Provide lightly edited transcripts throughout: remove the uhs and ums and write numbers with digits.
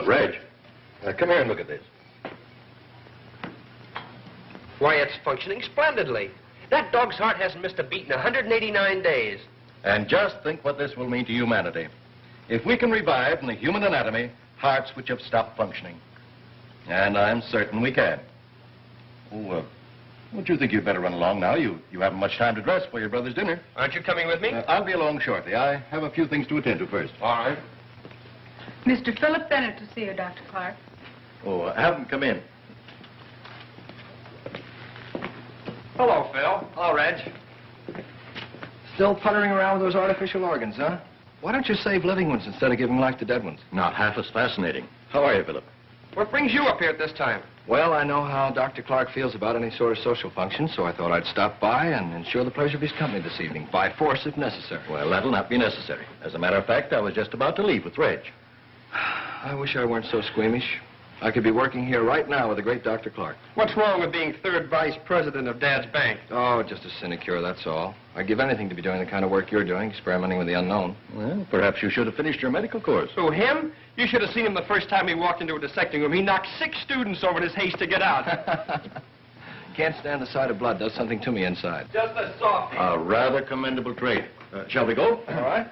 Reg, come here and look at this. Why, it's functioning splendidly. That dog's heart hasn't missed a beat in 189 days. And just think what this will mean to humanity. If we can revive in the human anatomy hearts which have stopped functioning. And I'm certain we can. Oh, don't you think you'd better run along now? You haven't much time to dress for your brother's dinner. Aren't you coming with me? I'll be along shortly. I have a few things to attend to first. All right. Mr. Philip Bennett to see you, Dr. Clark. Oh, have him come in. Hello, Phil. Hello, Reg. Still puttering around with those artificial organs, huh? Why don't you save living ones instead of giving life to dead ones? Not half as fascinating. How are you, Philip? What brings you up here at this time? Well, I know how Dr. Clark feels about any sort of social function, so I thought I'd stop by and ensure the pleasure of his company this evening, by force if necessary. Well, that'll not be necessary. As a matter of fact, I was just about to leave with Reg. I wish I weren't so squeamish. I could be working here right now with the great Dr. Clark. What's wrong with being third vice president of Dad's bank? Oh, just a sinecure, that's all. I'd give anything to be doing the kind of work you're doing, experimenting with the unknown. Well, perhaps you should have finished your medical course. Who, him? You should have seen him the first time he walked into a dissecting room. He knocked 6 students over in his haste to get out. Can't stand the sight of blood. Does something to me inside. Just a softie. A rather commendable trait. Shall we go? All right.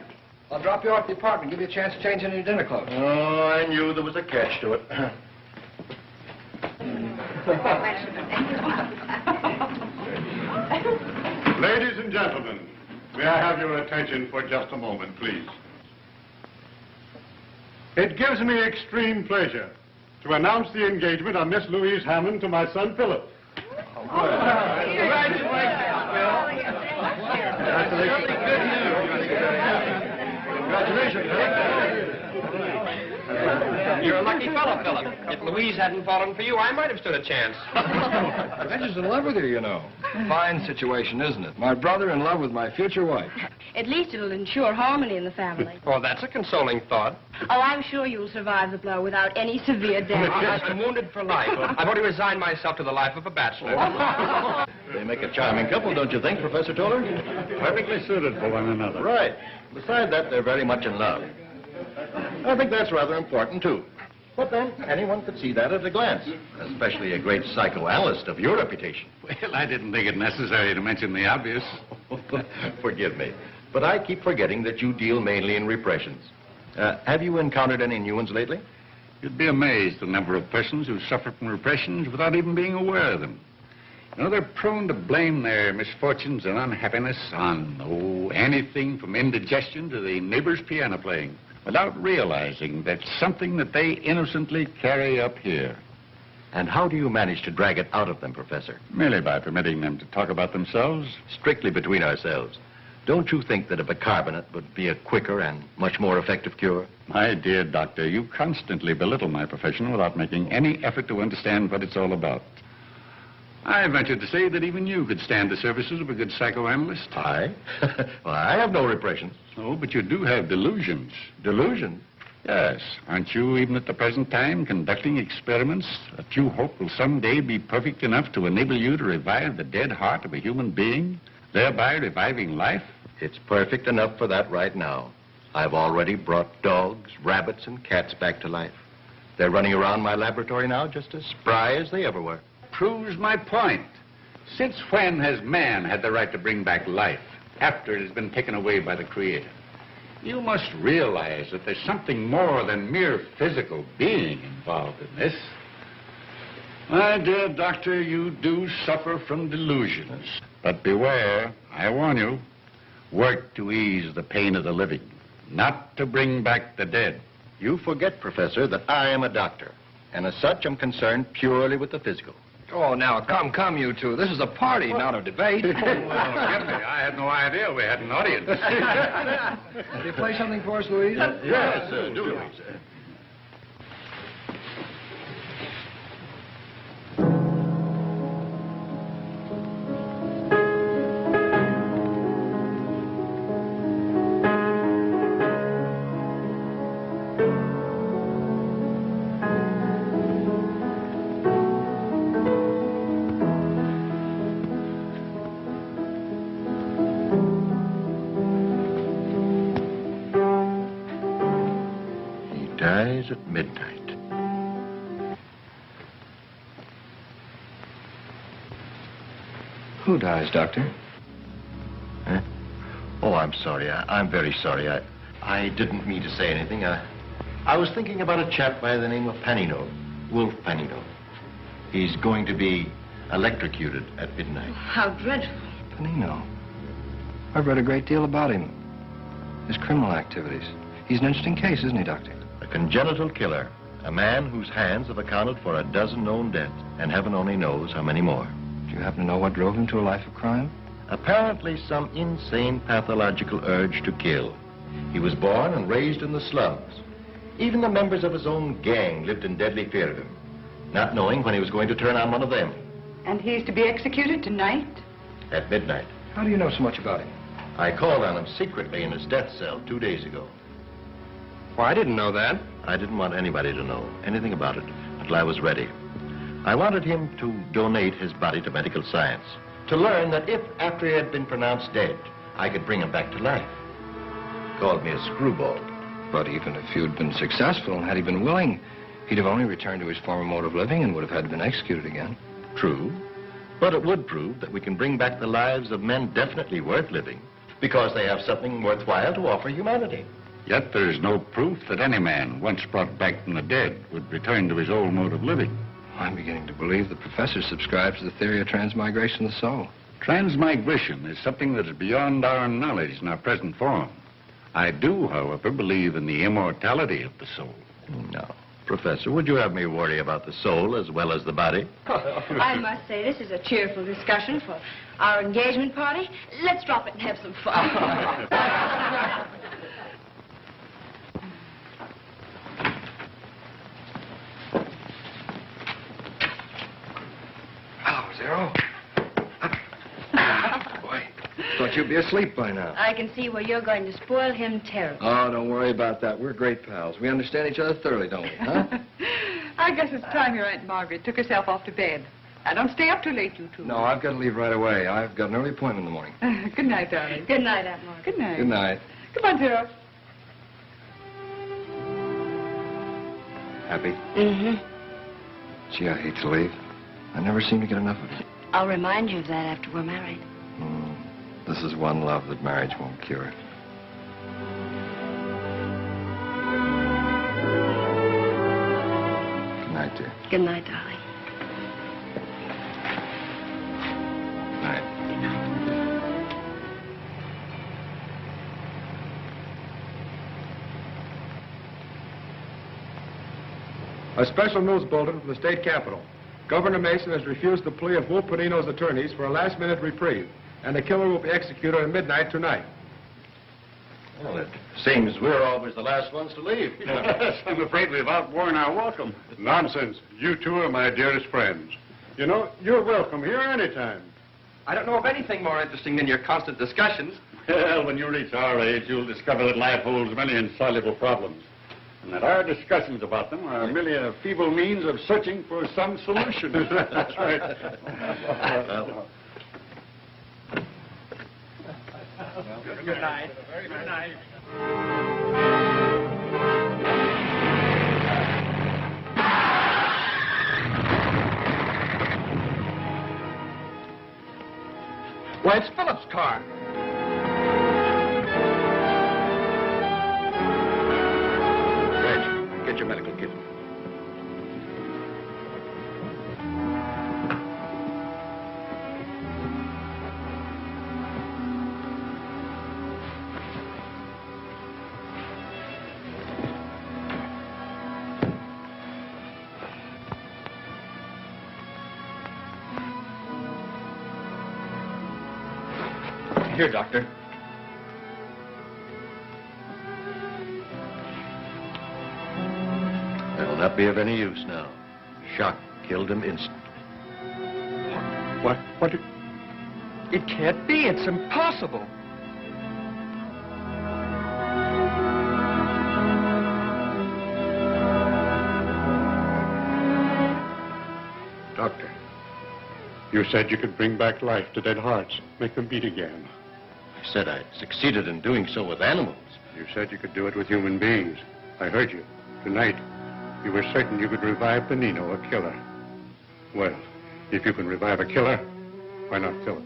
I'll drop you off at the apartment, give you a chance to change into your dinner clothes. Oh, I knew there was a catch to it. Ladies and gentlemen, may I have your attention for just a moment, please? It gives me extreme pleasure to announce the engagement of Miss Louise Hammond to my son, Philip. Congratulations, You're a lucky fellow, Philip. If Louise hadn't fallen for you, I might have stood a chance. Reggie's in love with her, you know. Fine situation, isn't it? My brother in love with my future wife. At least it'll ensure harmony in the family. Oh, that's a consoling thought. Oh, I'm sure you'll survive the blow without any severe damage. I'm wounded for life. I've already resigned myself to the life of a bachelor. They make a charming couple, don't you think, Professor Toller? Perfectly suited for one another. Right. Besides that, they're very much in love. I think that's rather important, too. But then, anyone could see that at a glance, especially a great psychoanalyst of your reputation. Well, I didn't think it necessary to mention the obvious. Forgive me, but I keep forgetting that you deal mainly in repressions. Have you encountered any new ones lately? You'd be amazed the number of persons who suffer from repressions without even being aware of them. You know, they're prone to blame their misfortunes and unhappiness on, anything from indigestion to the neighbor's piano playing, without realizing that's something that they innocently carry up here. And how do you manage to drag it out of them, Professor? Merely by permitting them to talk about themselves. Strictly between ourselves. Don't you think that a bicarbonate would be a quicker and much more effective cure? My dear doctor, you constantly belittle my profession without making any effort to understand what it's all about. I venture to say that even you could stand the services of a good psychoanalyst. I? Well, I have no repressions. Oh, but you do have delusions. Delusion? Yes. Aren't you, even at the present time, conducting experiments that you hope will someday be perfect enough to enable you to revive the dead heart of a human being, thereby reviving life? It's perfect enough for that right now. I've already brought dogs, rabbits, and cats back to life. They're running around my laboratory now just as spry as they ever were. Proves my point. Since when has man had the right to bring back life after it has been taken away by the Creator? You must realize that there's something more than mere physical being involved in this. My dear doctor, you do suffer from delusions. But beware, I warn you, work to ease the pain of the living, not to bring back the dead. You forget, Professor, that I am a doctor, and as such, I'm concerned purely with the physical. Oh, now, come, you two. This is a party, not a debate. Well, forgive me. I had no idea we had an audience. Will you play something for us, Louise? Yes, do Louise. Dies at midnight. Who dies, Doctor? Huh? Oh, I'm sorry. I'm very sorry. I didn't mean to say anything. I was thinking about a chap by the name of Panino, Wolf Panino. He's going to be electrocuted at midnight. How dreadful. Panino. I've read a great deal about him. His criminal activities. He's an interesting case, isn't he, Doctor? A congenital killer. A man whose hands have accounted for a dozen known deaths, and heaven only knows how many more. Do you happen to know what drove him to a life of crime? Apparently some insane pathological urge to kill. He was born and raised in the slums. Even the members of his own gang lived in deadly fear of him, not knowing when he was going to turn on one of them. And he's to be executed tonight? At midnight. How do you know so much about him? I called on him secretly in his death cell 2 days ago. Well, I didn't know that. I didn't want anybody to know anything about it until I was ready. I wanted him to donate his body to medical science, to learn that if, after he had been pronounced dead, I could bring him back to life. He called me a screwball. But even if you'd been successful and had he been willing, he'd have only returned to his former mode of living and would have had been executed again. True, but it would prove that we can bring back the lives of men definitely worth living because they have something worthwhile to offer humanity. Yet there is no proof that any man, once brought back from the dead, would return to his old mode of living. I'm beginning to believe the professor subscribes to the theory of transmigration of the soul. Transmigration is something that is beyond our knowledge in our present form. I do, however, believe in the immortality of the soul. No. Professor, would you have me worry about the soul as well as the body? I must say, this is a cheerful discussion for our engagement party. Let's drop it and have some fun. Hello, Zero. Boy, thought you'd be asleep by now. I can see where you're going to spoil him terribly. Oh, don't worry about that. We're great pals. We understand each other thoroughly, don't we, huh? I guess it's time your Aunt Margaret took herself off to bed. Now, don't stay up too late, you two. No, I've got to leave right away. I've got an early appointment in the morning. Good night, darling. Good night, Aunt Margaret. Good night. Good night. Come on, Zero. Happy? Mm-hmm. Gee, I hate to leave. I never seem to get enough of it. I'll remind you of that after we're married. This is one love that marriage won't cure. Good night, dear. Good night, darling. Night. Good night. A special news bulletin from the state capitol. Governor Mason has refused the plea of Wolf Panino's attorneys for a last-minute reprieve, and the killer will be executed at midnight tonight. Well, it seems we're always the last ones to leave. I'm afraid we've outworn our welcome. Nonsense. You two are my dearest friends. You know, you're welcome here anytime. I don't know of anything more interesting than your constant discussions. Well, when you reach our age, you'll discover that life holds many insoluble problems, and that our discussions about them are merely a feeble means of searching for some solution. That's right. Good night. Good night. Why, it's Philip's car. Reg, get your medical kit. Here, Doctor. That'll not be of any use now. Shock killed him instantly. What? It can't be. It's impossible. Doctor, you said you could bring back life to dead hearts, make them beat again. I said I succeeded in doing so with animals. You said you could do it with human beings. I heard you. Tonight, you were certain you could revive Panino, a killer. Well, if you can revive a killer, why not Philip?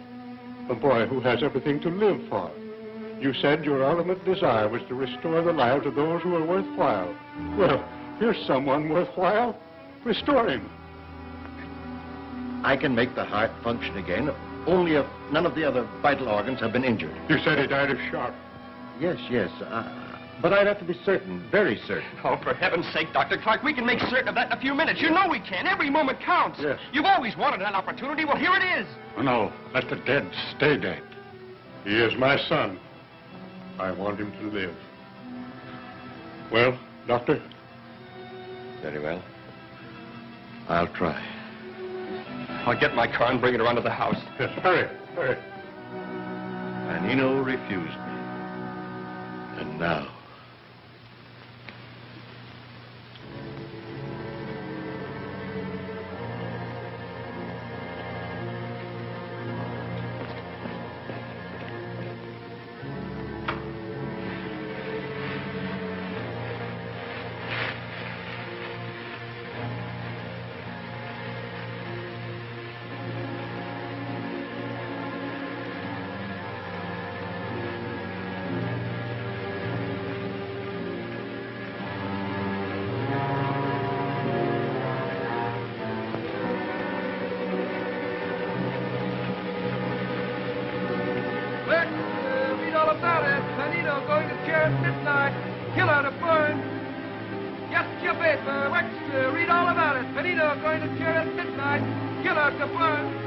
A boy who has everything to live for. You said your ultimate desire was to restore the lives of those who are worthwhile. Well, here's someone worthwhile. Restore him. I can make the heart function again, only if none of the other vital organs have been injured. You said he died of shock. Yes, yes. But I'd have to be certain, very certain. Oh, for heaven's sake, Dr. Clark, we can make certain of that in a few minutes. You know we can. Every moment counts. Yes. You've always wanted that opportunity. Well, here it is. Oh, no, let the dead stay dead. He is my son. I want him to live. Well, Doctor? Very well. I'll try. I'll get my car and bring it around to the house. Yes, hurry, hurry. Manino refused me. And now... Read all about it. Manino going to chair at midnight. Killer to burn. Just your paper. Rex, read all about it. Manino going to chair at midnight. Killer to burn.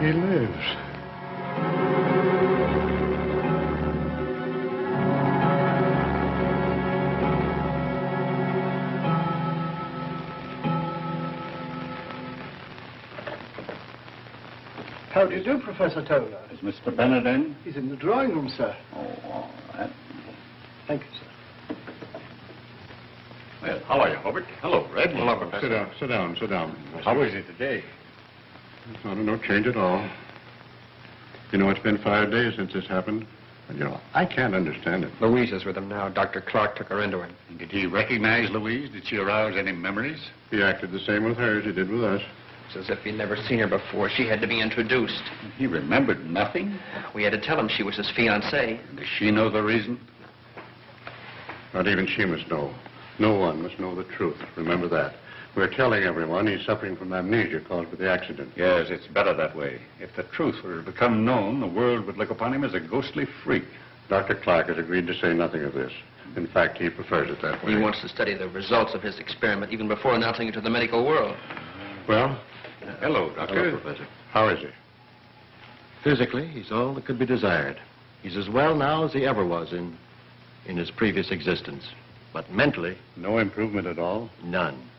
He lives. How do you do, Professor Toller? Is Mr. Bennett in? He's in the drawing room, sir. Oh, all right. Thank you, sir. Well, how are you, Hobart? Hello, Red. Hello, Professor. Sit down, sit down. How is it today? No change at all. You know, it's been 5 days since this happened. And, you know, I can't understand it. Louise is with him now. Dr. Clark took her into him. And did he recognize Louise? Did she arouse any memories? He acted the same with her as he did with us. It's as if he'd never seen her before. She had to be introduced. He remembered nothing? We had to tell him she was his fiancée. Does she know the reason? Not even she must know. No one must know the truth. Remember that. We're telling everyone he's suffering from amnesia caused by the accident. Yes, it's better that way. If the truth were to become known, the world would look upon him as a ghostly freak. Dr. Clark has agreed to say nothing of this. In fact, he prefers it that way. He wants to study the results of his experiment even before announcing it to the medical world. Well? Hello, Doctor. Hello, Professor. How is he? Physically, he's all that could be desired. He's as well now as he ever was in his previous existence. But mentally... No improvement at all? None.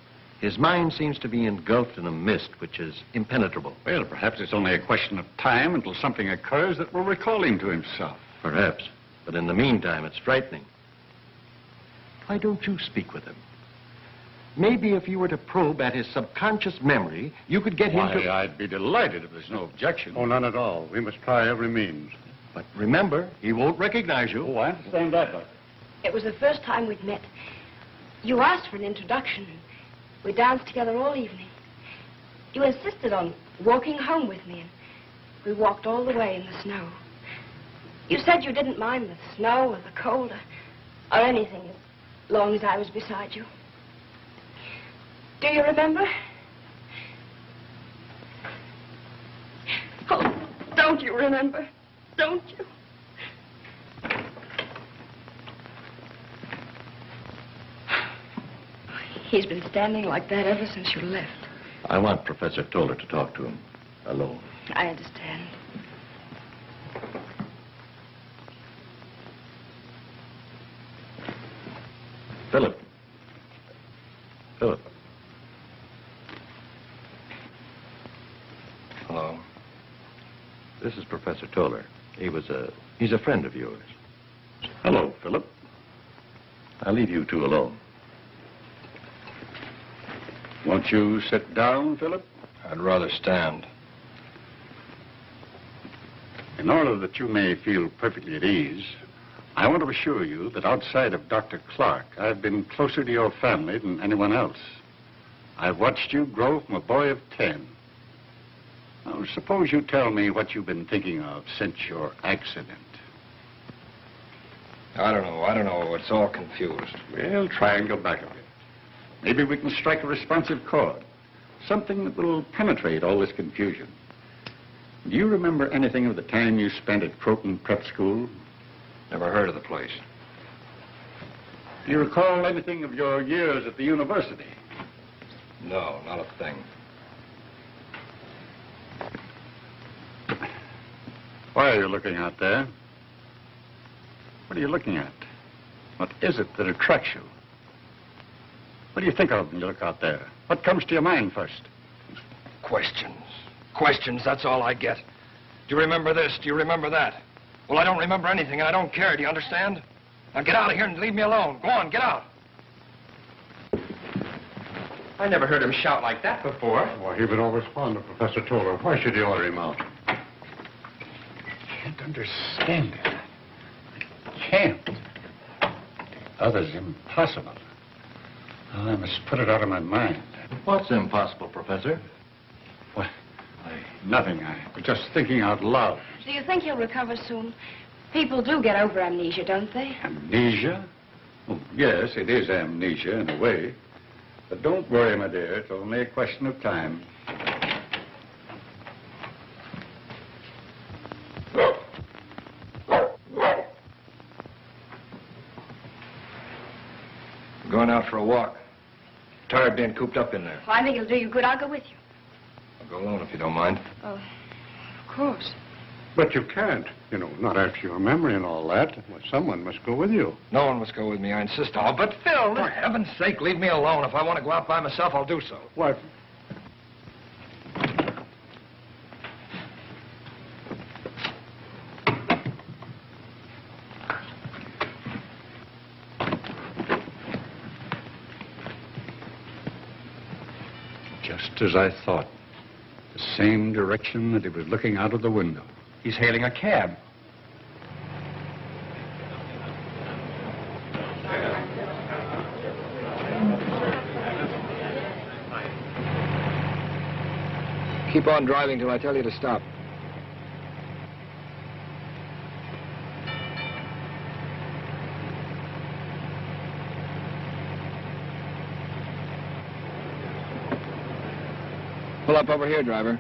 His mind seems to be engulfed in a mist which is impenetrable. Well, perhaps it's only a question of time until something occurs that will recall him to himself. Perhaps. But in the meantime, it's frightening. Why don't you speak with him? Maybe if you were to probe at his subconscious memory, you could get him to... Why, I'd be delighted if there's no objection. Oh, none at all. We must try every means. But remember, he won't recognize you. Oh, I understand that, Doctor. It was the first time we'd met. You asked for an introduction. We danced together all evening. You insisted on walking home with me, and we walked all the way in the snow. You said you didn't mind the snow or the cold or anything as long as I was beside you. Do you remember? Don't you remember? Don't you? He's been standing like that ever since you left. I want Professor Toller to talk to him alone. I understand. Philip. Philip. Hello. This is Professor Toller. He's a friend of yours. Hello, Philip. I'll leave you two alone. Won't you sit down, Philip? I'd rather stand. In order that you may feel perfectly at ease, I want to assure you that outside of Dr. Clark, I've been closer to your family than anyone else. I've watched you grow from a boy of 10. Now, suppose you tell me what you've been thinking of since your accident. I don't know. It's all confused. Well, triangle back a bit. Maybe we can strike a responsive chord. Something that will penetrate all this confusion. Do you remember anything of the time you spent at Croton Prep School? Never heard of the place. Do you recall anything of your years at the university? No, not a thing. Why are you looking out there? What are you looking at? What is it that attracts you? What do you think of when you look out there? What comes to your mind first? Questions. Questions, that's all I get. Do you remember this? Do you remember that? Well, I don't remember anything, and I don't care. Do you understand? Now get out of here and leave me alone. Go on, get out. I never heard him shout like that before. Why, he would always fond of Professor Toller. Why should you order him out? I can't understand it. I can't. The other's impossible. I must put it out of my mind. What's impossible, Professor? What? Nothing. I was just thinking out loud. Do you think he'll recover soon? People do get over amnesia, don't they? Amnesia? Oh, yes, it is amnesia in a way. But don't worry, my dear. It's only a question of time. I'm going out for a walk. Tired being cooped up in there. Well, I think it'll do you good. I'll go with you. I'll go alone if you don't mind. Oh, of course. But you can't. You know, not after your memory and all that. Well, someone must go with you. No one must go with me, I insist. Oh, but Phil, for heaven's sake, leave me alone. If I want to go out by myself, I'll do so. What? Just as I thought. The same direction that he was looking out of the window. He's hailing a cab. Keep on driving till I tell you to stop. Pull up over here, driver.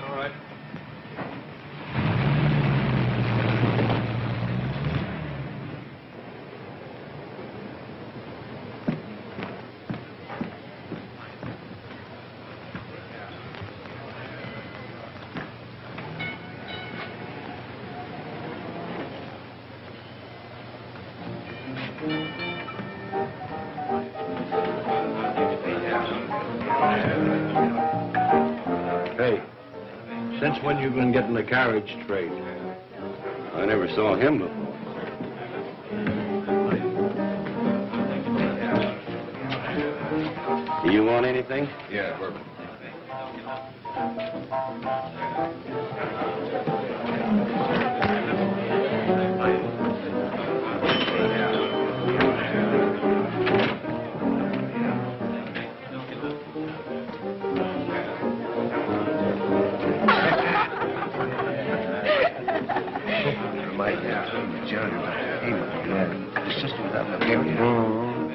All right. Hey, since when you been getting the carriage trade? I never saw him before. Do you want anything? Yeah, bourbon. John, hey, my God, the sister was out in the area.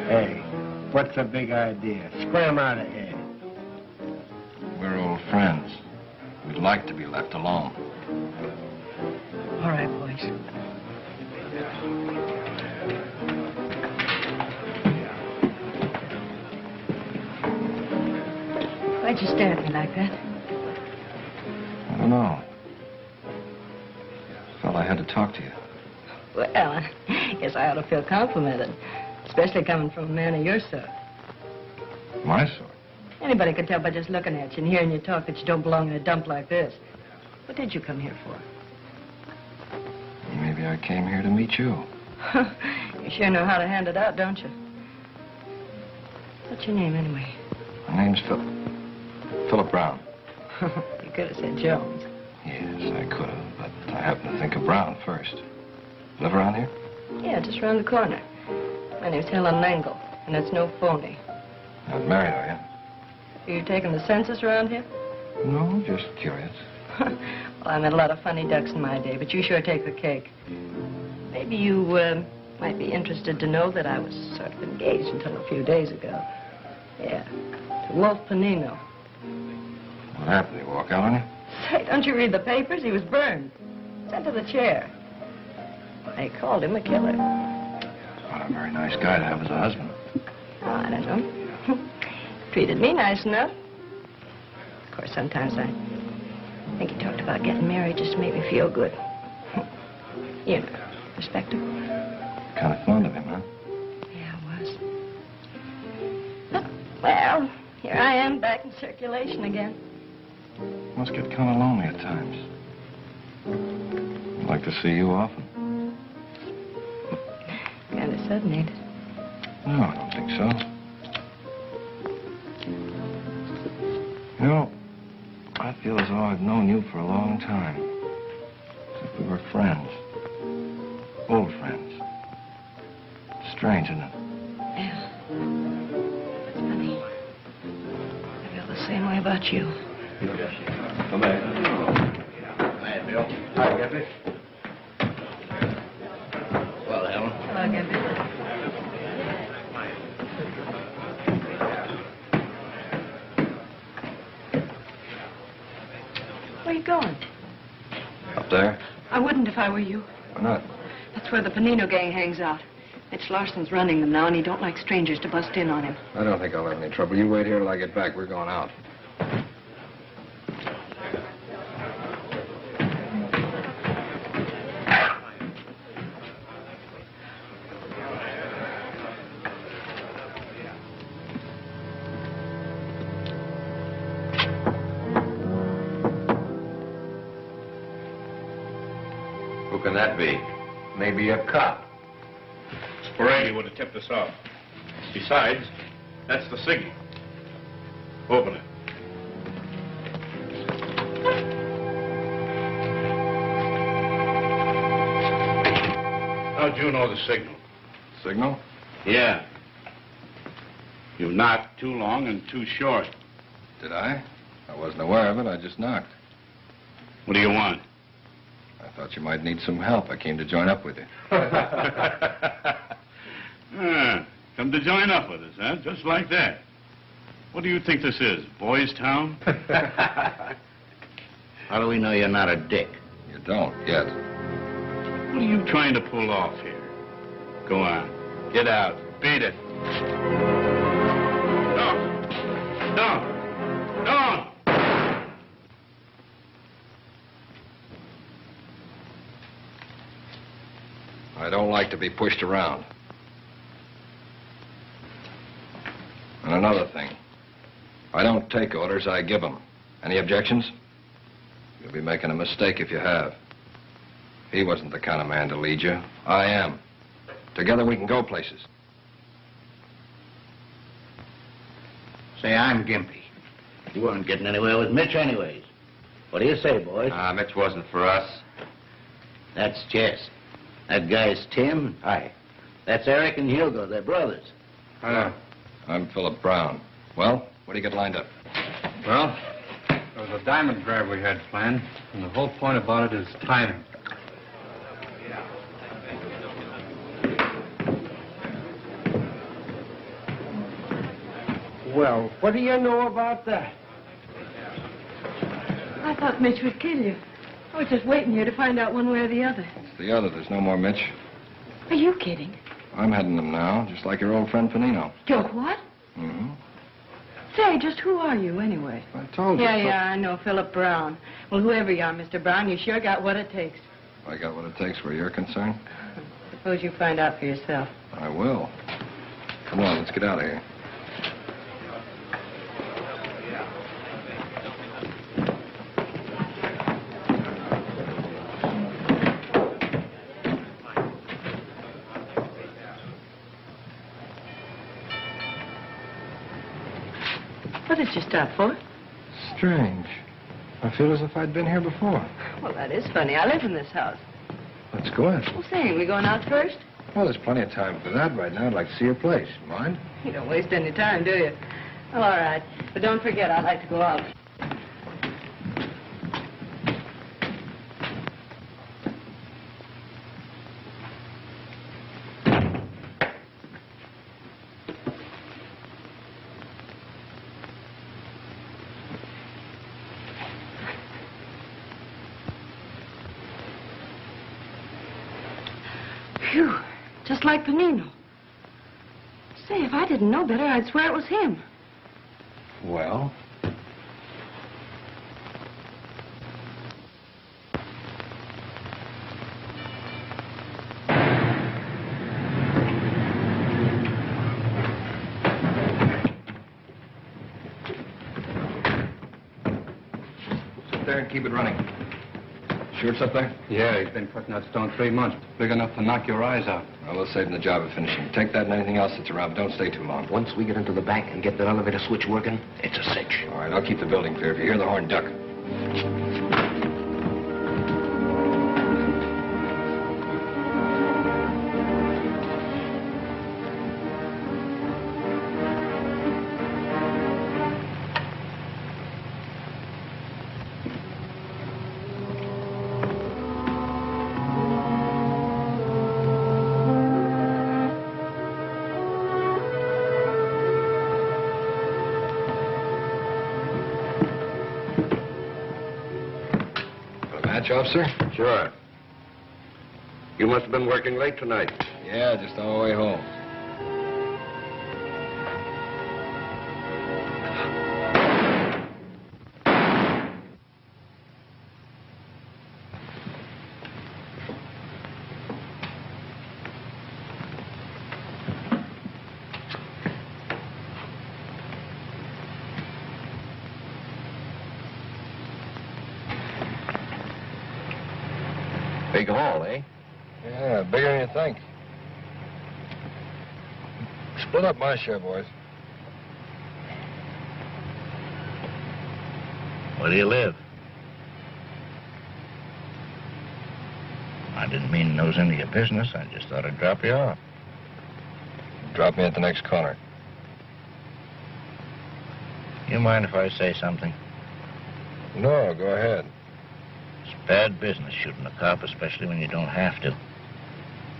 Hey, what's the big idea? Scram out of here. We're old friends. We'd like to be left alone. All right, boys. Why'd you stare at me like that? I don't know. Felt I had to talk to you. Well, I guess I ought to feel complimented, especially coming from a man of your sort. My sort? Anybody could tell by just looking at you and hearing you talk that you don't belong in a dump like this. What did you come here for? Maybe I came here to meet you. You sure know how to hand it out, don't you? What's your name, anyway? My name's Philip Brown. You could have said Jones. Yes, I could have, but I happened to think of Brown first. Live around here? Yeah, just around the corner. My name's Helen Langle, and it's no phony. Not married, are you? Are you taking the census around here? No, just curious. Well, I met a lot of funny ducks in my day, but you sure take the cake. Maybe you might be interested to know that I was sort of engaged until a few days ago. Yeah, to Wolf Panino. What happened? Did he walk out on you? Say, don't you read the papers? He was burned. Sent to the chair. They called him a killer. What a very nice guy to have as a husband. Oh, I don't know. Treated me nice enough. Of course, sometimes I think he talked about getting married just to make me feel good. You know, respectable. Kind of fond of him, huh? Yeah, I was. Well, here I am back in circulation again. Must get kind of lonely at times. I'd like to see you often. Kind of sudden, ain't it? No, I don't think so. You know, I feel as though I've known you for a long time. As if we were friends. Old friends. Strange, isn't it? Yeah. It's funny. I feel the same way about you. Come back. Hi, Bill. Hi, Gippy. Well, Helen. Hello, Gimpy. Where are you going? Up there? I wouldn't if I were you. Why not? That's where the Panino gang hangs out. Mitch Larson's running them now, and he don't like strangers to bust in on him. I don't think I'll have any trouble. You wait here till I get back. We're going out. Who can that be? Maybe a cop. Sporady would have tipped us off. Besides, that's the signal. Open it. How'd you know the signal? Signal? Yeah. You knocked too long and too short. Did I? I wasn't aware of it. I just knocked. What do you want? I thought you might need some help. I came to join up with you. Come to join up with us, huh? Just like that. What do you think this is, Boys Town? How do we know you're not a dick? You don't yet. What are you trying to pull off here? Go on. Get out. Beat it. No. No. No. I don't like to be pushed around. And another thing. I don't take orders, I give them. Any objections? You'll be making a mistake if you have. He wasn't the kind of man to lead you. I am. Together we can go places. Say, I'm Gimpy. You weren't getting anywhere with Mitch anyways. What do you say, boys? Mitch wasn't for us. That's Jess. That guy's Tim. Hi. That's Eric and Hugo. They're brothers. I'm Philip Brown. Well, what do you get lined up? Well, there was a diamond grab we had planned, and the whole point about it is timing. Well, what do you know about that? I thought Mitch would kill you. I was just waiting here to find out one way or the other. It's the other. There's no more Mitch. Are you kidding? I'm heading them now, just like your old friend Panino. Joe, what? Mm-hmm. Say, just who are you, anyway? I told you. Yeah, I know. Philip Brown. Well, whoever you are, Mr. Brown, you sure got what it takes. I got what it takes where you're concerned. Suppose you find out for yourself. I will. Come on, let's get out of here. What did you stop for? Strange. I feel as if I'd been here before. Well, that is funny. I live in this house. Let's go in. Well, say, we going out first? Well, there's plenty of time for that right now. I'd like to see your place. Mind? You don't waste any time, do you? Well, all right. But don't forget, I'd like to go out. Phew, just like Panino. Say, if I didn't know better, I'd swear it was him. Well? Sit there and keep it running. Sure it's up there? Yeah, he's been cutting that stone 3 months. Big enough to knock your eyes out. Well, we'll save him the job of finishing. Take that and anything else that's around, but don't stay too long. Once we get into the back and get the elevator switch working, it's a cinch. All right, I'll keep the building clear. If you hear the horn, duck. Officer? Sure. You must have been working late tonight. Yeah, just on our way home. Big haul, eh? Yeah, bigger than you think. Split up my share, boys. Where do you live? I didn't mean to nose into your business. I just thought I'd drop you off. Drop me at the next corner. You mind if I say something? No, go ahead. It's bad business shooting a cop, especially when you don't have to.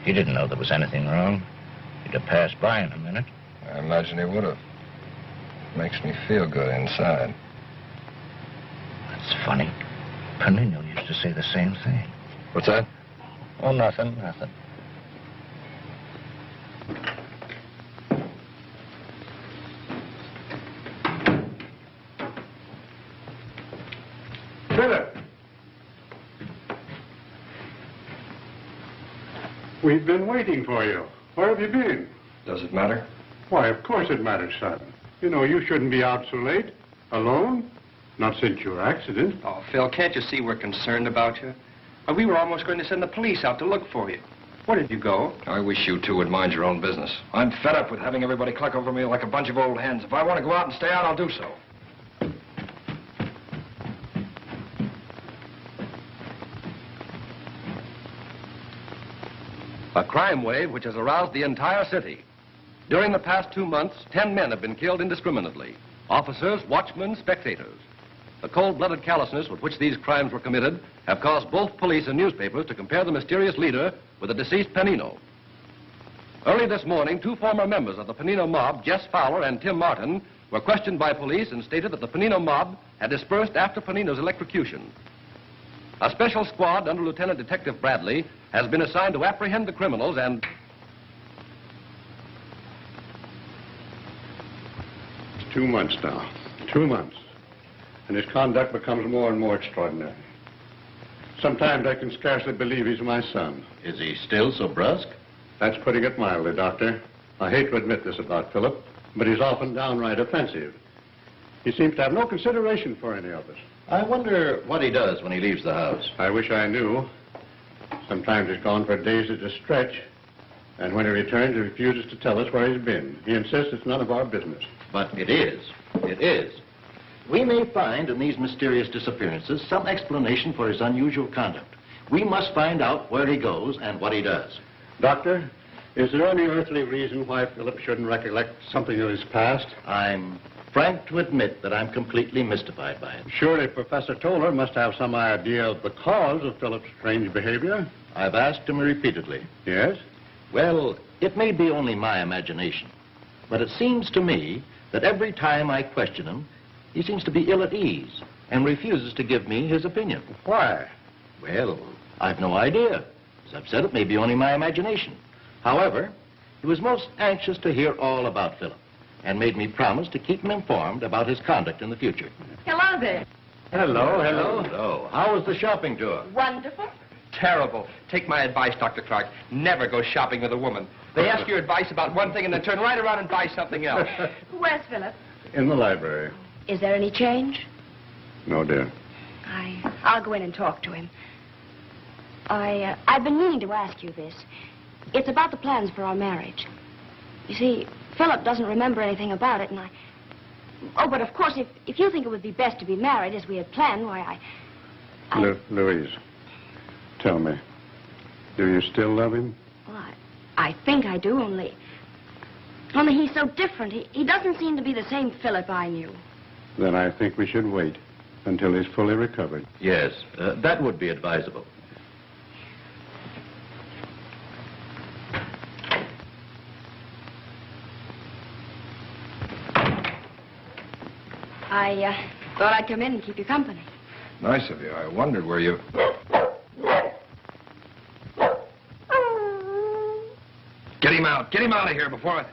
He didn't know there was anything wrong. He'd have passed by in a minute. I imagine he would have. Makes me feel good inside. That's funny. Panino used to say the same thing. What's that? Oh, nothing. Philip! We've been waiting for you. Where have you been? Does it matter? Why, of course it matters, son. You know, you shouldn't be out so late. Alone. Not since your accident. Oh, Phil, can't you see we're concerned about you? We were almost going to send the police out to look for you. Where did you go? I wish you two would mind your own business. I'm fed up with having everybody cluck over me like a bunch of old hens. If I want to go out and stay out, I'll do so. A crime wave which has aroused the entire city. During the past 2 months, 10 men have been killed indiscriminately. Officers, watchmen, spectators. The cold-blooded callousness with which these crimes were committed have caused both police and newspapers to compare the mysterious leader with the deceased Panino. Early this morning, 2 former members of the Panino mob, Jess Fowler and Tim Martin, were questioned by police and stated that the Panino mob had dispersed after Panino's electrocution. A special squad under Lieutenant Detective Bradley has been assigned to apprehend the criminals and... It's 2 months now. 2 months. And his conduct becomes more and more extraordinary. Sometimes I can scarcely believe he's my son. Is he still so brusque? That's putting it mildly, Doctor. I hate to admit this about Philip, but he's often downright offensive. He seems to have no consideration for any of us. I wonder what he does when he leaves the house. I wish I knew. Sometimes he's gone for days at a stretch, and when he returns, he refuses to tell us where he's been. He insists it's none of our business. But it is. It is. We may find in these mysterious disappearances some explanation for his unusual conduct. We must find out where he goes and what he does. Doctor, is there any earthly reason why Philip shouldn't recollect something of his past? I'm frank to admit that I'm completely mystified by it. Surely Professor Toller must have some idea of the cause of Philip's strange behavior. I've asked him repeatedly. Yes? Well, it may be only my imagination, but it seems to me that every time I question him, he seems to be ill at ease and refuses to give me his opinion. Why? Well, I've no idea. As I've said, it may be only my imagination. However, he was most anxious to hear all about Philip and made me promise to keep him informed about his conduct in the future. Hello there. Hello, hello. Hello. How was the shopping tour? Wonderful. Terrible. Take my advice, Dr. Clark. Never go shopping with a woman. They ask your advice about one thing and then turn right around and buy something else. Where's Philip? In the library. Is there any change? No, dear. I'll go in and talk to him. I've been meaning to ask you this. It's about the plans for our marriage. You see, Philip doesn't remember anything about it, and Oh, but of course, if you think it would be best to be married as we had planned, why, Louise, tell me, do you still love him? Well, I think I do, only he's so different. He doesn't seem to be the same Philip I knew. Then I think we should wait until he's fully recovered. Yes, that would be advisable. I thought I'd come in and keep you company. Nice of you. I wondered where you... Get him out. Get him out of here before I...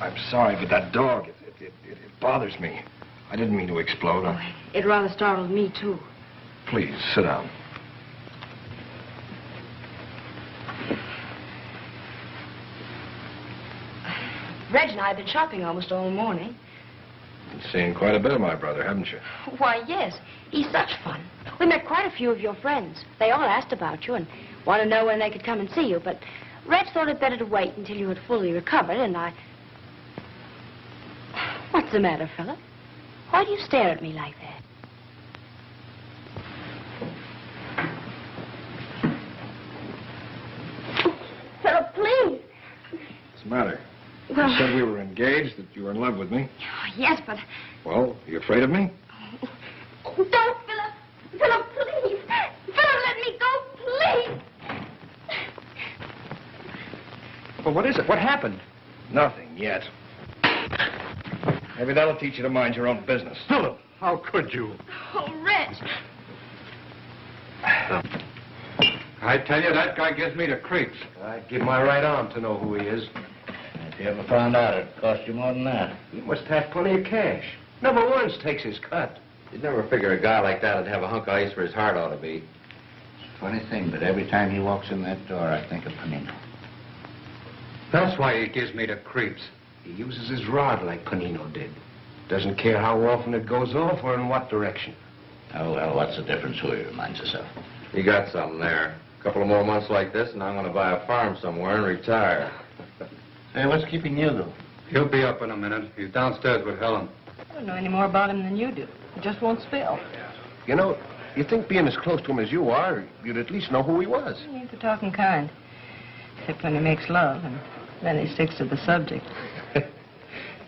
I'm sorry, but that dog, it bothers me. I didn't mean to explode. It rather startled me, too. Please, sit down. Reg and I have been shopping almost all morning. Been seeing quite a bit of my brother, haven't you? Why, yes. He's such fun. We met quite a few of your friends. They all asked about you and wanted to know when they could come and see you, but Reg thought it better to wait until you had fully recovered, and I... What's the matter, Philip? Why do you stare at me like that? Philip, please. What's the matter? Well... You said we were engaged, that you were in love with me. Yes, but... Well, are you afraid of me? Don't, Philip. Philip, please. Philip, let me go, please. Well, what is it? What happened? Nothing yet. Maybe that'll teach you to mind your own business. Philip, how could you? Oh, Reg. I tell you, that guy gives me the creeps. I'd give my right arm to know who he is. If you ever found out, it'd cost you more than that. He must have plenty of cash. Never once takes his cut. You'd never figure a guy like that would have a hunk of ice where his heart ought to be. It's a funny thing, but every time he walks in that door, I think of Panino. That's why he gives me the creeps. He uses his rod like Panino did. Doesn't care how often it goes off or in what direction. Oh, well, what's the difference who he reminds us of? You got something there. A couple of more months like this, and I'm going to buy a farm somewhere and retire. Hey, what's keeping you, though? He'll be up in a minute. He's downstairs with Helen. I don't know any more about him than you do. He just won't spill. You know, you'd think being as close to him as you are, you'd at least know who he was. He's the talking kind. Except when he makes love, and then he sticks to the subject.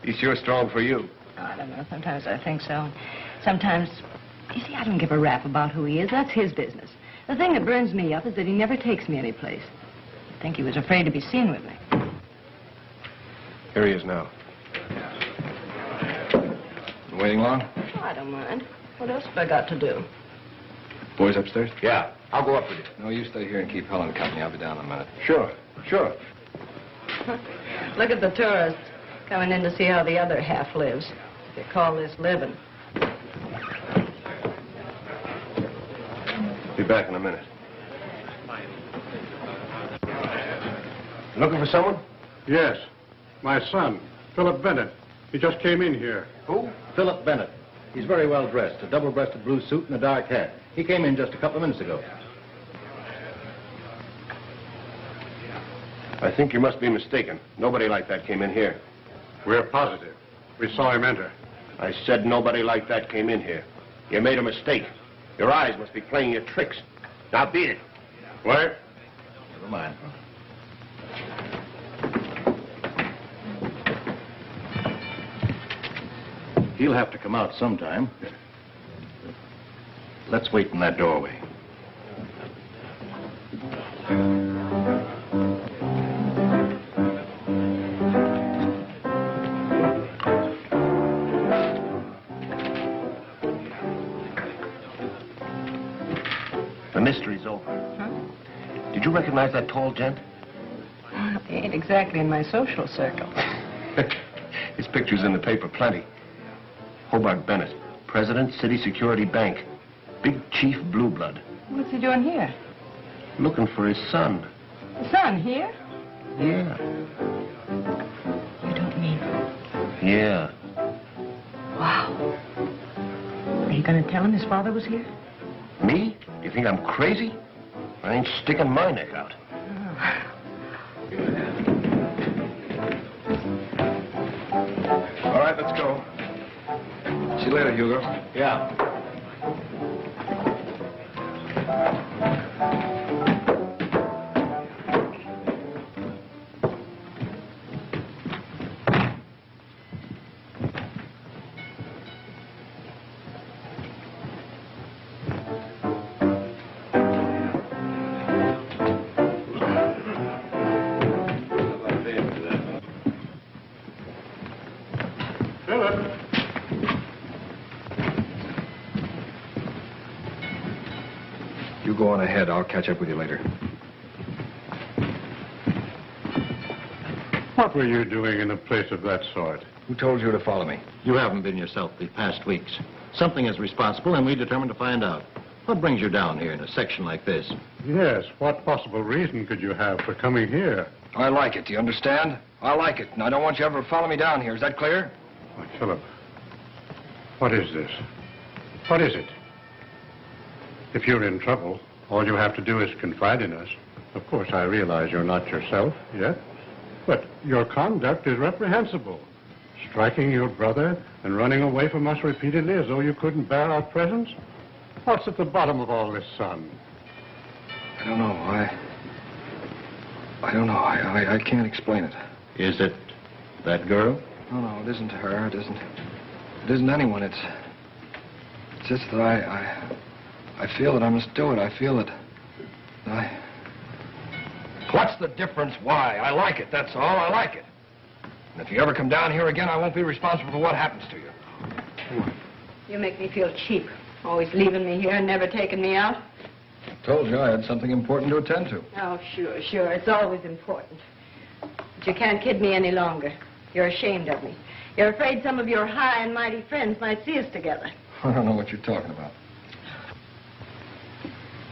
He's sure strong for you. I don't know. Sometimes I think so. And sometimes You see, I don't give a rap about who he is. That's his business. The thing that burns me up is that he never takes me anyplace. I think he was afraid to be seen with me. Here he is now. Waiting long? Oh, I don't mind. What else have I got to do? Boys upstairs? Yeah, I'll go up with you. No, you stay here and keep Helen company. I'll be down in a minute. Sure, sure. Look at the tourists coming in to see how the other half lives. If you call this living. Be back in a minute. Looking for someone? Yes. My son, Philip Bennett. He just came in here. Who? Philip Bennett. He's very well dressed, a double-breasted blue suit and a dark hat. He came in just a couple of minutes ago. I think you must be mistaken. Nobody like that came in here. We're positive. We saw him enter. I said nobody like that came in here. You made a mistake. Your eyes must be playing you tricks. Now beat it. Dwyer? Never mind. He'll have to come out sometime. Let's wait in that doorway. The mystery's over. Huh? Did you recognize that tall gent? Well, he ain't exactly in my social circle. His picture's in the paper plenty. Hobart Bennett, President, City Security Bank. Big Chief Blue Blood. What's he doing here? Looking for his son. The son here? Yeah. You don't mean... Yeah. Wow. Are you going to tell him his father was here? Me? Do you think I'm crazy? I ain't sticking my neck out. All right, let's go. See you later, Hugo. Yeah. You go on ahead. I'll catch up with you later. What were you doing in a place of that sort? Who told you to follow me? You haven't been yourself the past weeks. Something is responsible, and we determined to find out. What brings you down here in a section like this? Yes, what possible reason could you have for coming here? I like it. Do you understand? I like it, and I don't want you ever to follow me down here. Is that clear? Why, Philip, what is this? What is it? If you're in trouble, all you have to do is confide in us. Of course, I realize you're not yourself yet, but your conduct is reprehensible. Striking your brother and running away from us repeatedly as though you couldn't bear our presence? What's at the bottom of all this, son? I don't know. I don't know. I can't explain it. Is it that girl? No, it isn't her. It isn't anyone. It's just that I feel that I must do it. I feel it. What's the difference? Why? I like it, that's all. I like it. And if you ever come down here again, I won't be responsible for what happens to you. You make me feel cheap. Always leaving me here and never taking me out. I told you I had something important to attend to. Oh, sure. It's always important. But you can't kid me any longer. You're ashamed of me. You're afraid some of your high and mighty friends might see us together. I don't know what you're talking about.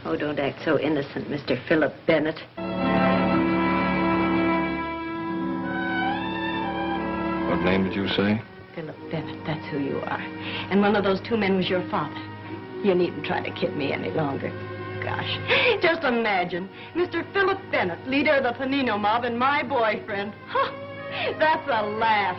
Oh, don't act so innocent, Mr. Philip Bennett. What name did you say? Philip Bennett, that's who you are. And one of those two men was your father. You needn't try to kid me any longer. Gosh, just imagine, Mr. Philip Bennett, leader of the Panino mob, and my boyfriend. Huh, that's a laugh.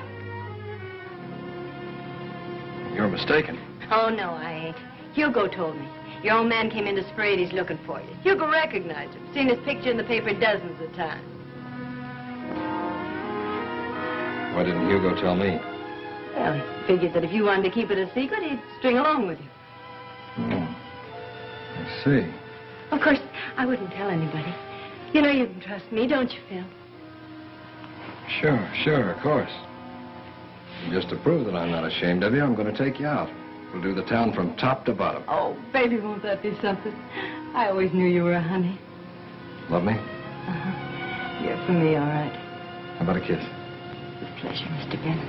You're mistaken. Oh, no, I ain't. Hugo told me. Your old man came in to spray and he's looking for you. Hugo recognized him. Seen his picture in the paper dozens of times. Why didn't Hugo tell me? Well, he figured that if you wanted to keep it a secret, he'd string along with you. see. Of course, I wouldn't tell anybody. You know you can trust me, don't you, Phil? Sure, of course. And just to prove that I'm not ashamed of you, I'm going to take you out. We'll do the town from top to bottom. Oh, baby, won't that be something? I always knew you were a honey. Love me? Uh-huh. You're for me, all right. How about a kiss? With pleasure, Mr. Bennett.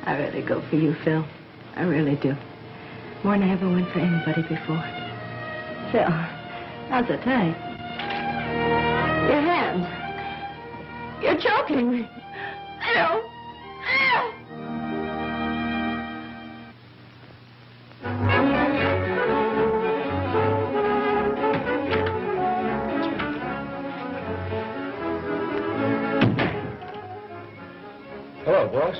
I really go for you, Phil. I really do. More than I ever went for anybody before. Phil, how's it taste? Your hands. You're choking me. Phil. Phil. Hello, boss.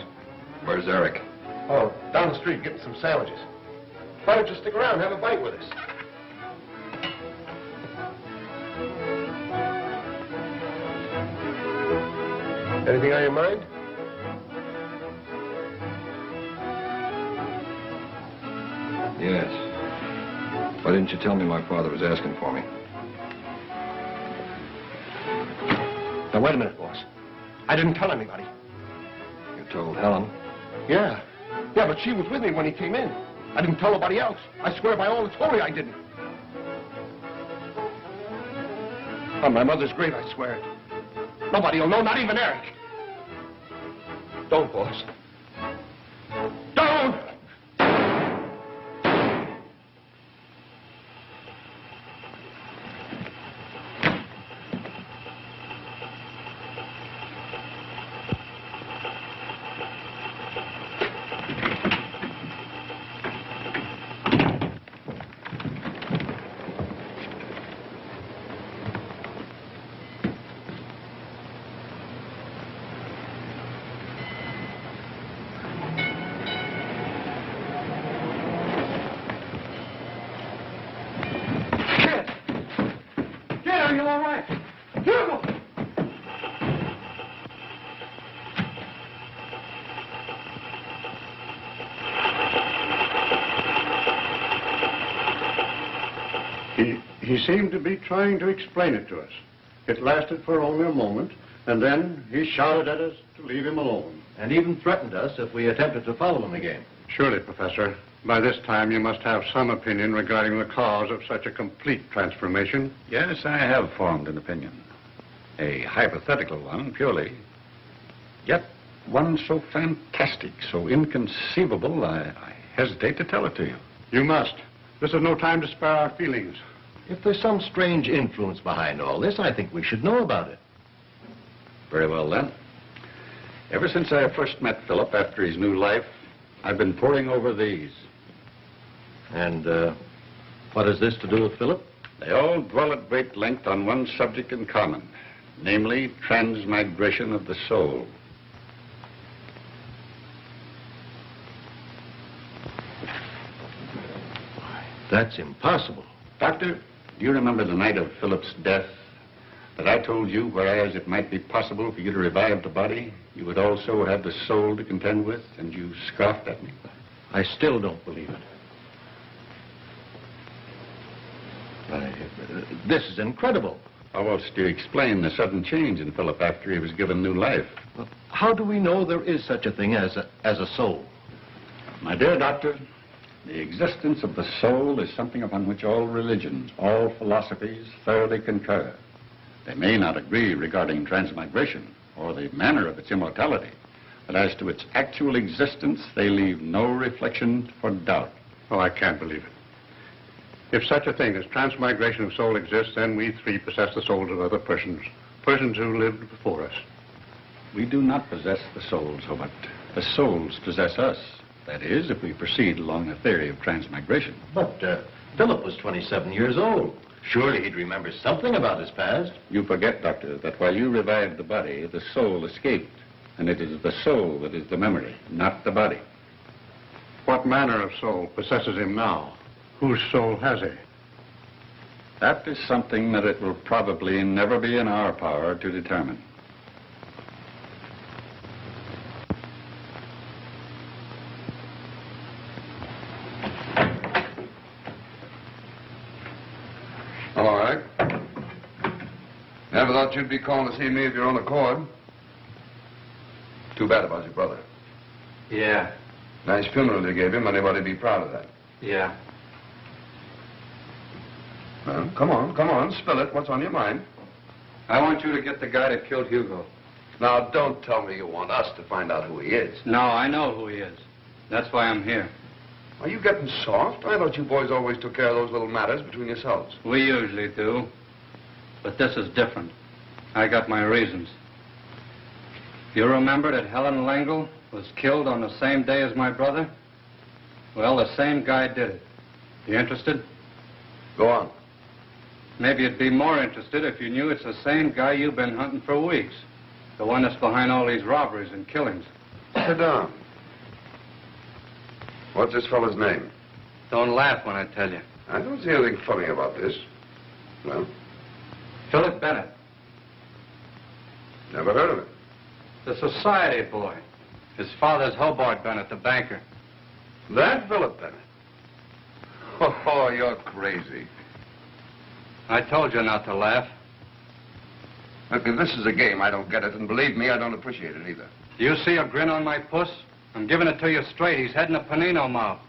Where's Eric? Oh, down the street getting some sandwiches. Why don't you stick around and have a bite with us? Anything on your mind? Yes. Why didn't you tell me my father was asking for me? Now, wait a minute, boss. I didn't tell anybody. You told Helen? Yeah, but she was with me when he came in. I didn't tell nobody else. I swear by all that's holy I didn't. On my mother's grave, I swear it. Nobody will know, not even Eric. Don't, boss. Don't! Are you all right? Hugo! He seemed to be trying to explain it to us. It lasted for only a moment, and then he shouted at us to leave him alone. And even threatened us if we attempted to follow him again. Surely, Professor, by this time you must have some opinion regarding the cause of such a complete transformation. Yes, I have formed an opinion. A hypothetical one, purely. Yet one so fantastic, so inconceivable, I hesitate to tell it to you. You must. This is no time to spare our feelings. If there's some strange influence behind all this, I think we should know about it. Very well, then. Ever since I first met Philip after his new life, I've been poring over these. And, what has this to do with Philip? They all dwell at great length on one subject in common, namely transmigration of the soul. That's impossible. Doctor, do you remember the night of Philip's death that I told you, whereas it might be possible for you to revive the body, you would also have the soul to contend with, and you scoffed at me? I still don't believe it. This is incredible. How else do you explain the sudden change in Philip after he was given new life? Well, how do we know there is such a thing as a soul? My dear doctor, the existence of the soul is something upon which all religions, all philosophies thoroughly concur. They may not agree regarding transmigration or the manner of its immortality, but as to its actual existence, they leave no reflection for doubt. Oh, I can't believe it. If such a thing as transmigration of soul exists, then we three possess the souls of other persons, persons who lived before us. We do not possess the souls, but the souls possess us. That is, if we proceed along the theory of transmigration. But Philip was 27 years old. Surely he'd remember something about his past. You forget, Doctor, that while you revived the body, the soul escaped. And it is the soul that is the memory, not the body. What manner of soul possesses him now? Whose soul has he? That is something that it will probably never be in our power to determine. Clark. Never thought you'd be calling to see me of your own accord. Too bad about your brother. Yeah. Nice funeral you gave him. Anybody'd be proud of that. Yeah. Well, come on, spill it. What's on your mind? I want you to get the guy that killed Hugo. Now, don't tell me you want us to find out who he is. No, I know who he is. That's why I'm here. Are you getting soft? I thought you boys always took care of those little matters between yourselves. We usually do. But this is different. I got my reasons. You remember that Helen Langle was killed on the same day as my brother? Well, the same guy did it. You interested? Go on. Maybe you'd be more interested if you knew it's the same guy you've been hunting for weeks. The one that's behind all these robberies and killings. Sit down. What's this fellow's name? Don't laugh when I tell you. I don't see anything funny about this. Well? Philip Bennett. Never heard of him. The society boy. His father's Hobart Bennett, the banker. That Philip Bennett? Oh, you're crazy. I told you not to laugh. Look, if this is a game, I don't get it. And believe me, I don't appreciate it either. Do you see a grin on my puss? I'm giving it to you straight. He's heading a Panino mob.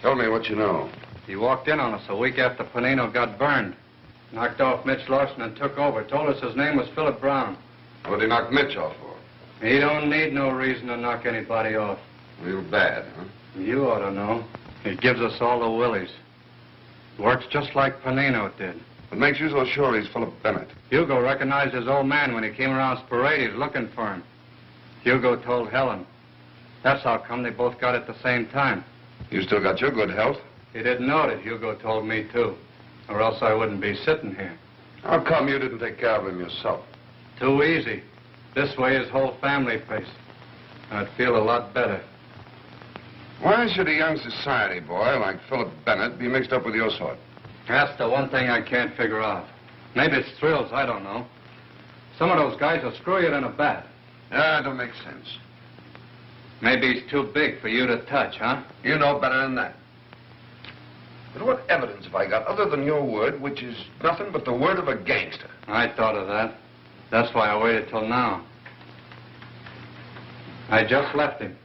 Tell me what you know. He walked in on us a week after Panino got burned. Knocked off Mitch Lawson and took over. Told us his name was Philip Brown. What did he knock Mitch off for? He don't need no reason to knock anybody off. Real bad, huh? You ought to know. He gives us all the willies. Works just like Panino did. What makes you so sure he's Philip Bennett? Hugo recognized his old man when he came around Sporades looking for him. Hugo told Helen. That's how come they both got at the same time. You still got your good health? He didn't know that Hugo told me, too. Or else I wouldn't be sitting here. How come you didn't take care of him yourself? Too easy. This way his whole family pays. I'd feel a lot better. Why should a young society boy like Philip Bennett be mixed up with your sort? That's the one thing I can't figure out. Maybe it's thrills, I don't know. Some of those guys will screw you in a bat. Yeah, don't make sense. Maybe he's too big for you to touch, huh? You know better than that. But what evidence have I got other than your word, which is nothing but the word of a gangster? I thought of that. That's why I waited till now. I just left him.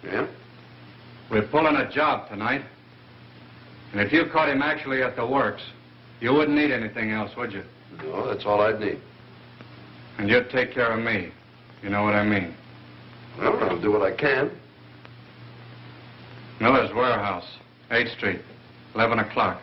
Yeah? We're pulling a job tonight. And if you caught him actually at the works, you wouldn't need anything else, would you? No, that's all I'd need. And you'd take care of me. You know what I mean? Well, I'll do what I can. Miller's Warehouse, 8th Street, 11 o'clock.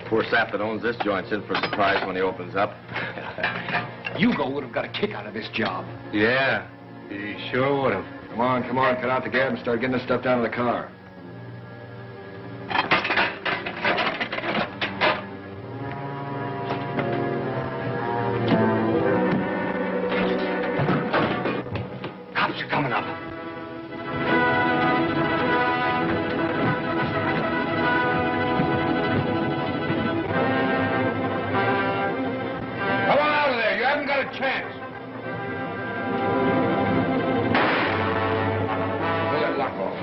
Poor sap that owns this joint's in for a surprise when he opens up. Hugo would have got a kick out of this job. Yeah, he sure would have. Come on, cut out the gab and start getting this stuff down to the car. Cops are coming up. Come on out of there. You haven't got a chance. Pull that lock off.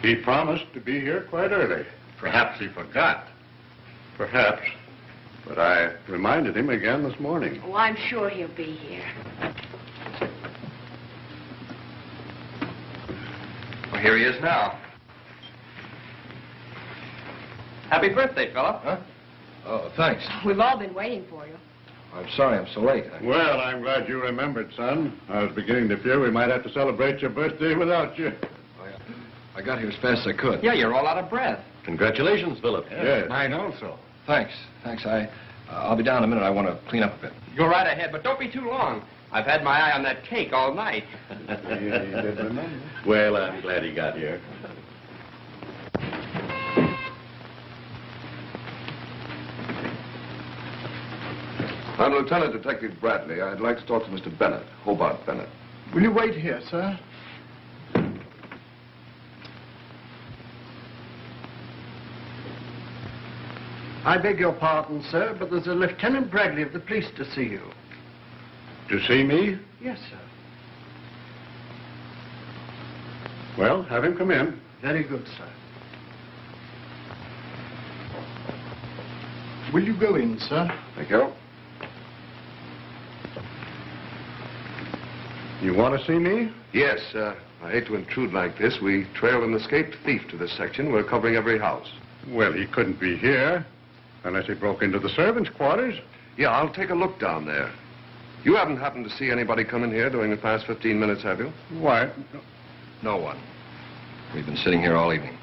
He promised to be here quite early. Perhaps he forgot. Perhaps. But I reminded him again this morning. Oh, I'm sure he'll be here. Well, here he is now. Happy birthday, fella. Huh? Oh, thanks. We've all been waiting for you. I'm sorry I'm so late. Well, I'm glad you remembered, son. I was beginning to fear we might have to celebrate your birthday without you. I got here as fast as I could. Yeah, you're all out of breath. Congratulations, Philip. Yes. Mine also. Thanks. I'll be down in a minute. I want to clean up a bit. Go right ahead, but don't be too long. I've had my eye on that cake all night. Well, I'm glad he got here. I'm Lieutenant Detective Bradley. I'd like to talk to Mr. Bennett, Hobart Bennett. Will you wait here, sir? I beg your pardon, sir, but there's a Lieutenant Bradley of the police to see you. To see me? Yes, sir. Well, have him come in. Very good, sir. Will you go in, sir? Thank you. You want to see me? Yes, I hate to intrude like this. We trailed an escaped thief to this section. We're covering every house. Well, he couldn't be here unless he broke into the servants' quarters. Yeah, I'll take a look down there. You haven't happened to see anybody come in here during the past 15 minutes, have you? Why? No one. We've been sitting here all evening.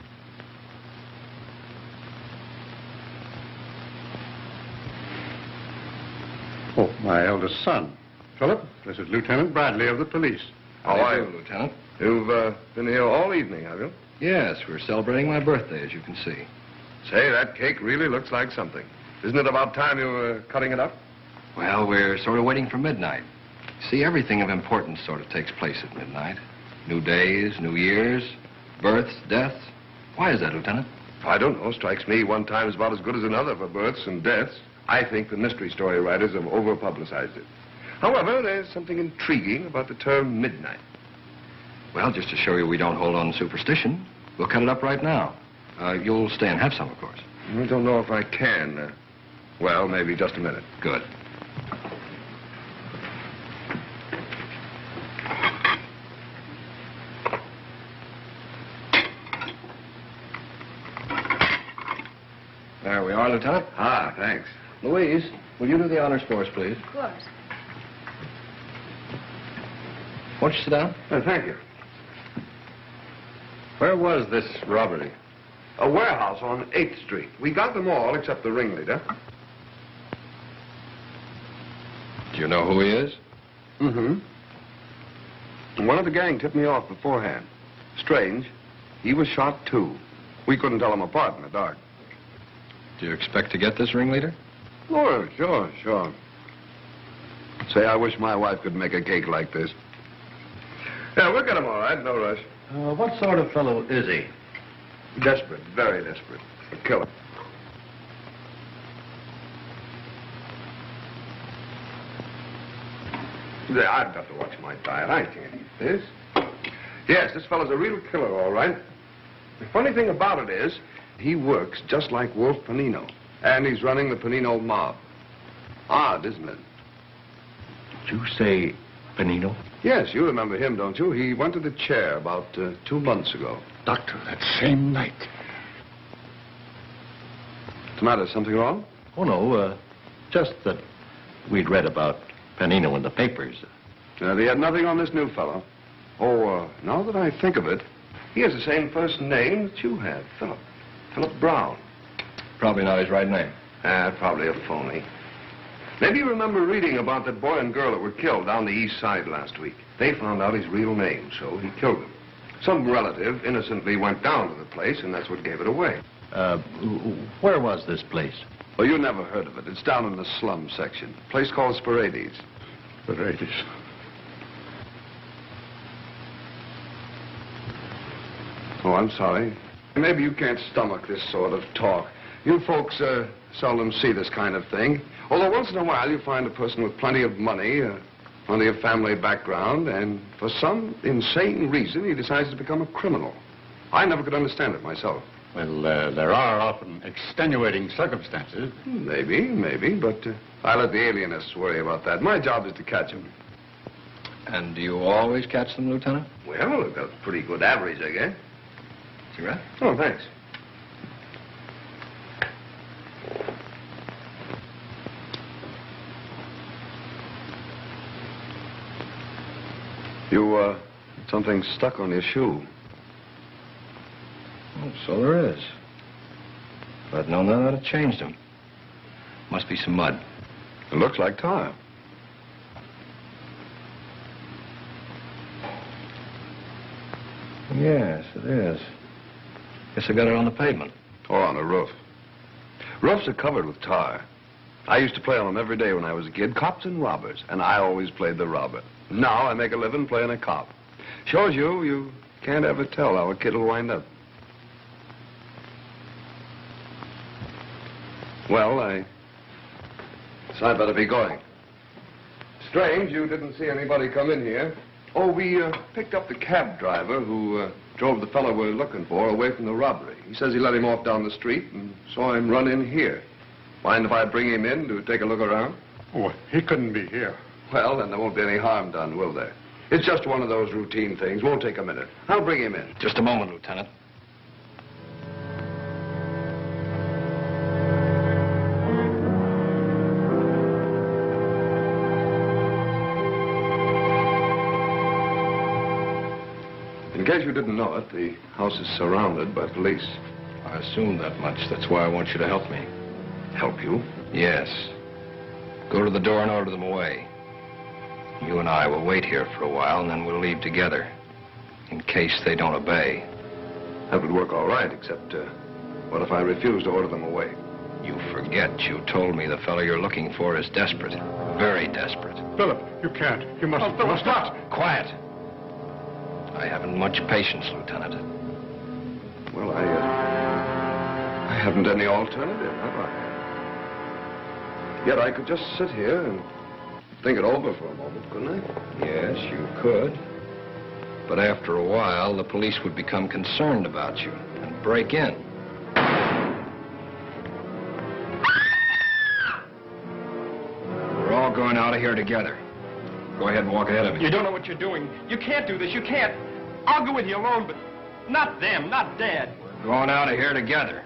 Oh, my eldest son. Philip, this is Lieutenant Bradley of the police. How are you, Lieutenant? You've been here all evening, have you? Yes, we're celebrating my birthday, as you can see. Say, that cake really looks like something. Isn't it about time you were cutting it up? Well, we're sort of waiting for midnight. See, everything of importance sort of takes place at midnight. New days, New Year's, births, deaths. Why is that, Lieutenant? I don't know. Strikes me one time is about as good as another for births and deaths. I think the mystery story writers have over-publicized it. However, there's something intriguing about the term midnight. Well, just to show you we don't hold on to superstition, we'll cut it up right now. You'll stay and have some, of course. I don't know if I can. Well, maybe just a minute. Good. There we are, Lieutenant. Ah, thanks. Louise, will you do the honors for us, please? Of course. Won't you sit down? Thank you. Where was this robbery? A warehouse on 8th Street. We got them all except the ringleader. Do you know who he is? Mm-hmm. One of the gang tipped me off beforehand. Strange. He was shot, too. We couldn't tell them apart in the dark. Do you expect to get this ringleader? Oh, sure. Say, I wish my wife could make a cake like this. Yeah, we'll get him all right. No rush. What sort of fellow is he? Desperate, very desperate. A killer. Yeah, I've got to watch my diet. I can't eat this. Yes, this fellow's a real killer, all right. The funny thing about it is, he works just like Wolf Panino. And he's running the Panino mob. Odd, isn't it? Did you say Panino? Yes, you remember him, don't you? He went to the chair about 2 months ago. Doctor, that same night. What's the matter? Something wrong? Oh, no, just that we'd read about Panino in the papers. They had nothing on this new fellow. Oh, now that I think of it, he has the same first name that you have, Philip. Philip Brown. Probably not his right name. Probably a phony. Maybe you remember reading about that boy and girl that were killed down the east side last week. They found out his real name, so he killed them. Some relative innocently went down to the place, and that's what gave it away. Where was this place? Well, you never heard of it. It's down in the slum section. A place called Sporades. Sporades. Oh, I'm sorry. Maybe you can't stomach this sort of talk. You folks seldom see this kind of thing. Although once in a while you find a person with plenty of money, plenty of family background, and for some insane reason he decides to become a criminal. I never could understand it myself. Well, there are often extenuating circumstances. Maybe, but I let the alienists worry about that. My job is to catch them. And do you always catch them, Lieutenant? Well, I've got a pretty good average, I guess. Cigarette? Oh, thanks. You, something stuck on your shoe. Oh, so there is. If I'd known that, I'd have changed them. Must be some mud. It looks like tar. Yes, it is. Guess I got it on the pavement. Or on the roof. Roofs are covered with tar. I used to play on them every day when I was a kid, cops and robbers, and I always played the robber. Now I make a living playing a cop. Shows you can't ever tell how a kid will wind up. Well, I better be going. Strange you didn't see anybody come in here. Oh, we picked up the cab driver who drove the fellow we're looking for away from the robbery. He says he let him off down the street and saw him run in here. Mind if I bring him in to take a look around? Oh, he couldn't be here. Well, then there won't be any harm done, will there? It's just one of those routine things. Won't take a minute. I'll bring him in. Just a moment, Lieutenant. In case you didn't know it, the house is surrounded by police. I assumed that much. That's why I want you to help me. Help you? Yes. Go to the door and order them away. You and I will wait here for a while, and then we'll leave together, in case they don't obey. That would work all right, except, what if I refuse to order them away? You forget you told me the fellow you're looking for is desperate. Very desperate. Philip, you can't. You must... Oh, Philip, stop! Quiet. I haven't much patience, Lieutenant. Well, I haven't any alternative, have I? Yet I could just sit here and think it over for a moment, couldn't I? Yes, you could. But after a while, the police would become concerned about you and break in. We're all going out of here together. Go ahead and walk ahead of me. You don't know what you're doing. You can't do this. You can't. I'll go with you alone, but not them, not Dad. We're going out of here together.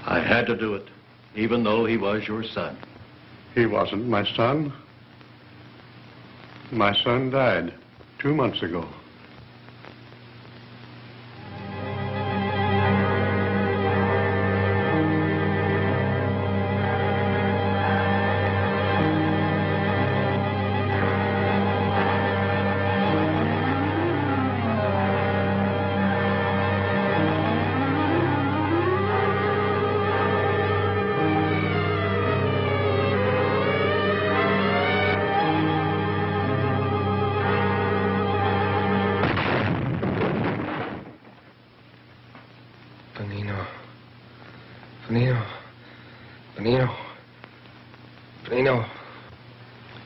I had to do it, even though he was your son. He wasn't my son. My son died 2 months ago.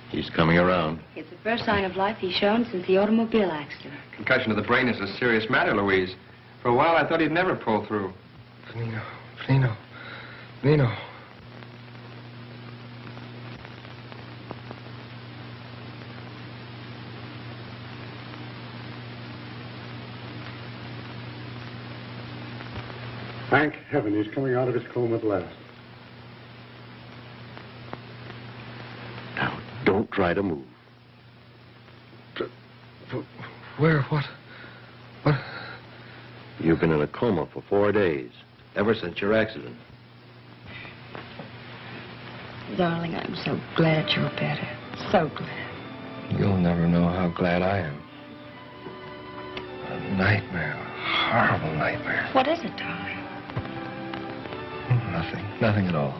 He's coming around. It's the first sign of life he's shown since the automobile accident. Concussion of the brain is a serious matter, Louise. For a while, I thought he'd never pull through. Nino. Thank heaven he's coming out of his coma at last. Now, don't try to move. Where? What? You've been in a coma for 4 days, ever since your accident. Darling, I'm so glad you're better. So glad. You'll never know how glad I am. A nightmare. A horrible nightmare. What is it, darling? Nothing at all.